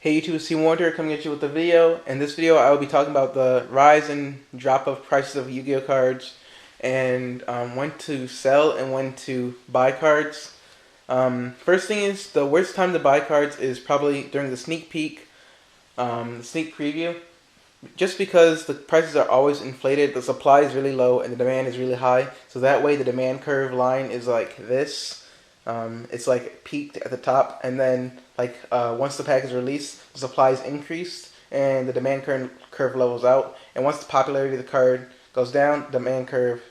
Hey YouTube, it's Team Wonder coming at you with a video. In this video, I will be talking about the rise and drop of prices of Yu-Gi-Oh cards and when to sell and when to buy cards. First thing is, the worst time to buy cards is probably during the sneak peek, the sneak preview. Just because the prices are always inflated, the supply is really low and the demand is really high. So that way the demand curve line is like this. It's like peaked at the top, and then once the pack is released, the supply is increased and the demand curve levels out. And once the popularity of the card goes down, the demand curve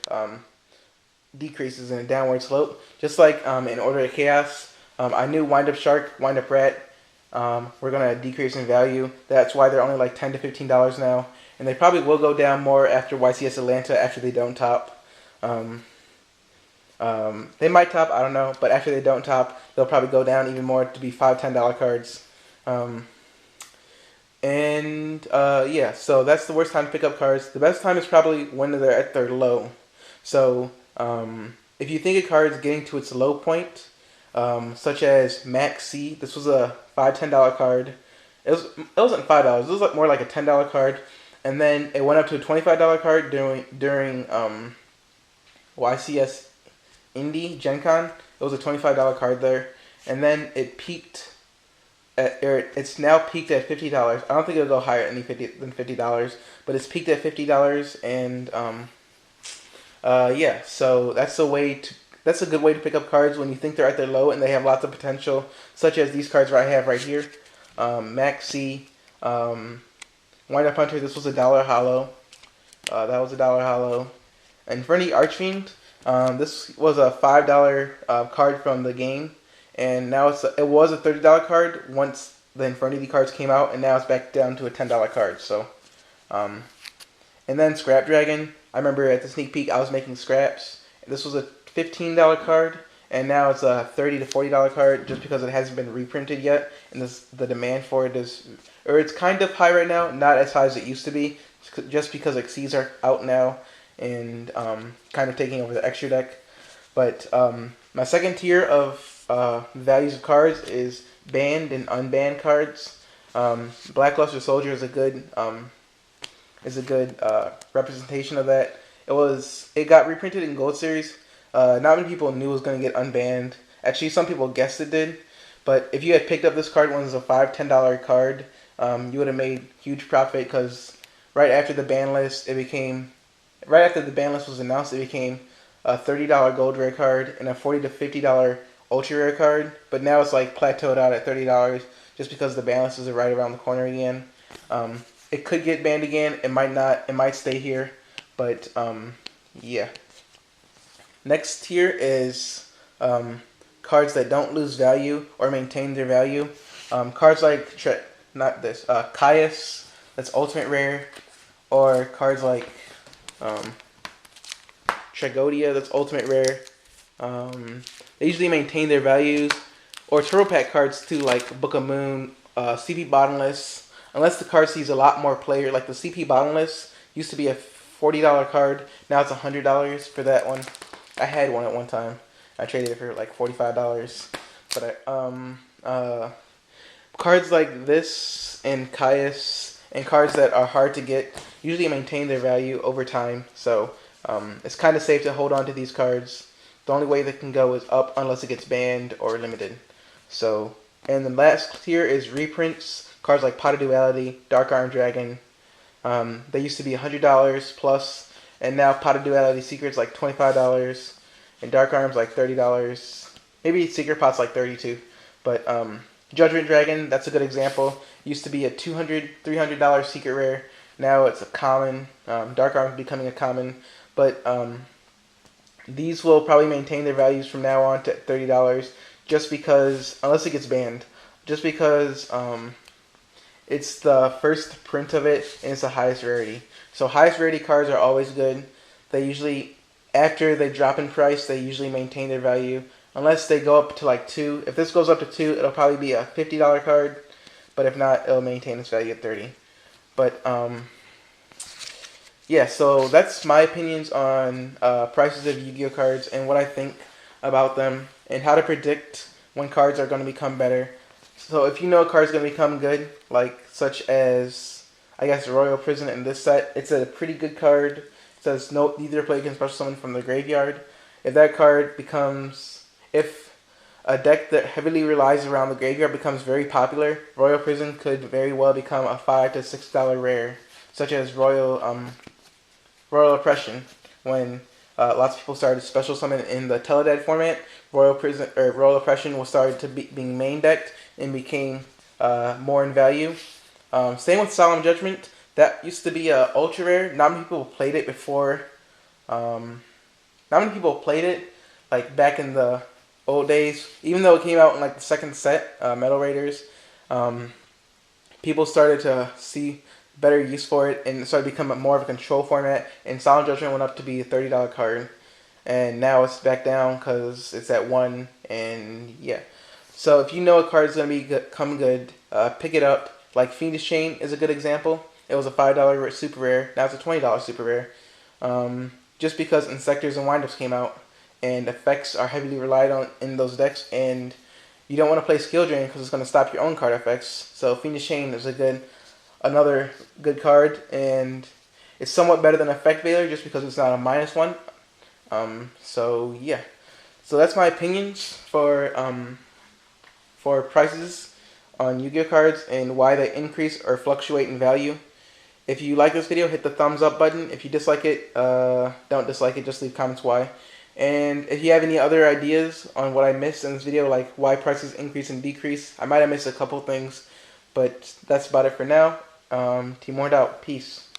decreases in a downward slope. Just like in Order of Chaos, I knew Wind Up Shark, Wind Up Rat we're gonna decrease in value. That's why they're only like $10 to $15 now, and they probably will go down more after YCS Atlanta after they don't top. They might top, I don't know, but after they don't top, they'll probably go down even more to be $5, $10 cards. Yeah, so that's the worst time to pick up cards. The best time is probably when they're at their low. So if you think a card is getting to its low point, such as Max C, this was a $5, $10 card. It wasn't $5. It was more like a $10 card, and then it went up to a $25 card during YCS Indie Gen Con. It was a $25 card there, and then it peaked it's now peaked at $50. I don't think it'll go higher than $50, but it's peaked at $50, and yeah. So that's a good way to pick up cards when you think they're at their low and they have lots of potential, such as these cards I have right here. Max C, Wind Up Hunter. This was a $1 hollow. That was a $1 hollow. Infinity Archfiend. This was a $5 card from the game, and now it was a $30 card once the Infinity cards came out, and now it's back down to a $10 card. So, and then Scrap Dragon. I remember at the sneak peek I was making scraps. This was a $15 card, and now it's a $30 to $40 card just because it hasn't been reprinted yet, and the demand for it it's kind of high right now, not as high as it used to be, just because Xyz are out now and kind of taking over the extra deck. But my second tier of values of cards is banned and unbanned cards. Blackluster Soldier is a good representation of that. It got reprinted in Gold Series. Not many people knew it was going to get unbanned. Actually, some people guessed it did. But if you had picked up this card when it was a $5, $10 card, you would have made huge profit, because right after the ban list was announced, it became a $30 gold rare card and a $40 to $50 ultra rare card. But now it's like plateaued out at $30 just because the ban lists are right around the corner again. It could get banned again. It might not. It might stay here. But yeah. Next tier is cards that don't lose value or maintain their value. Cards like Caius, that's ultimate rare, or cards like Tragodia, that's ultimate rare. They usually maintain their values. Or Turbo Pack cards too, like Book of Moon, CP Bottomless. Unless the card sees a lot more player, like the CP Bottomless used to be a $40 card. Now it's $100 for that one. I had one at one time. I traded it for like $45. But cards like this and Caius and cards that are hard to get usually maintain their value over time. So it's kind of safe to hold on to these cards. The only way they can go is up unless it gets banned or limited. So, and the last tier is reprints. Cards like Pot of Duality, Dark Arm Dragon. They used to be $100 plus, and now Pot of Duality Secret's like $25, and Dark Arm's like $30. Maybe Secret Pot's like $32. But Judgment Dragon, that's a good example. Used to be a $200, $300 secret rare. Now it's a common. Dark Arm's becoming a common. But these will probably maintain their values from now on to $30, just because, unless it gets banned, just because it's the first print of it and it's the highest rarity. So highest rarity cards are always good. They usually, after they drop in price, they usually maintain their value. Unless they go up to like 2. If this goes up to 2, it'll probably be a $50 card. But if not, it'll maintain its value at 30. But yeah, so that's my opinions on prices of Yu-Gi-Oh cards and what I think about them and how to predict when cards are going to become better. So if you know a card's gonna become good, like such as I guess Royal Prison in this set, it's a pretty good card. It says no neither play can special summon from the graveyard. If that card becomes if a deck that heavily relies around the graveyard becomes very popular, Royal Prison could very well become a $5 to $6 rare, such as Royal Oppression. When lots of people started special summon in the Teledead format, Royal Oppression was started to being main decked and became more in value. Same with Solemn Judgment. That used to be a ultra rare. Not many people played it before. Um, Not many people played it like back in the old days. Even though it came out in like the second set, Metal Raiders, um, people started to see better use for it and it started becoming more of a control format. And Solemn Judgment went up to be a $30 card, and now it's back down because it's at 1. And yeah, so if you know a card is gonna come good, pick it up. Like Fiendish Chain is a good example. It was a $5 super rare. Now it's a $20 super rare. Just because Insectors and Windups came out, and effects are heavily relied on in those decks, and you don't want to play Skill Drain because it's going to stop your own card effects. So Fiendish Chain is another good card, and it's somewhat better than Effect Veiler just because it's not a -1. So yeah, so that's my opinions for prices on Yu-Gi-Oh cards and why they increase or fluctuate in value. If you like this video, hit the thumbs up button. If you dislike it, don't dislike it. Just leave comments why. And if you have any other ideas on what I missed in this video, like why prices increase and decrease, I might have missed a couple things, but that's about it for now. Team Ward out. Peace.